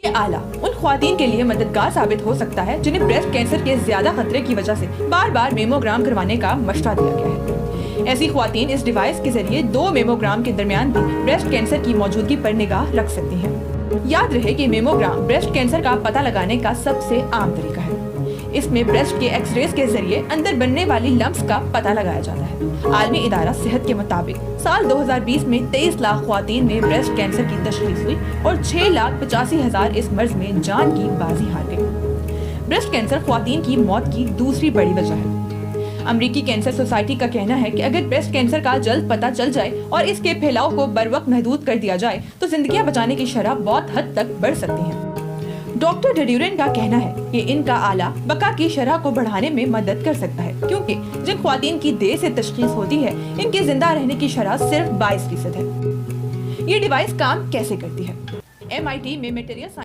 یہ آلہ ان خواتین کے لیے مددگار ثابت ہو سکتا ہے جنہیں بریسٹ کینسر کے زیادہ خطرے کی وجہ سے بار بار میموگرام کروانے کا مشورہ دیا گیا ہے۔ ایسی خواتین اس ڈیوائس کے ذریعے 2 میموگرام کے درمیان بھی بریسٹ کینسر کی موجودگی پر نگاہ رکھ سکتی ہیں۔ یاد رہے کہ میموگرام بریسٹ کینسر کا پتہ لگانے کا سب سے عام طریقہ ہے۔ اس میں بریسٹ کے ایکس ریز کے ذریعے اندر بننے والی لمپس کا پتہ لگایا جاتا ہے۔ عالمی ادارہ صحت کے مطابق سال 2020 میں 23 لاکھ خواتین میں بریسٹ کینسر کی تشخیص ہوئی اور 6,85,000 اس مرض میں جان کی بازی ہار گئی۔ بریسٹ کینسر خواتین کی موت کی دوسری بڑی وجہ ہے۔ امریکی کینسر سوسائٹی کا کہنا ہے کہ اگر بریسٹ کینسر کا جلد پتہ چل جائے اور اس کے پھیلاؤ کو بروقت محدود کر دیا جائے تو زندگیاں بچانے کی شرح بہت حد تک بڑھ سکتی ہیں۔ ڈاکٹر ڈیڈیورن کا کہنا ہے کہ ان کا آلہ بقا کی شرح کو بڑھانے میں مدد کر سکتا ہے، کیونکہ جن خواتین کی دیر سے تشخیص ہوتی ہے ان کے زندہ رہنے کی شرح صرف 22% ہے۔ یہ ڈیوائس کام کیسے کرتی ہے؟ MIT میں میٹیریل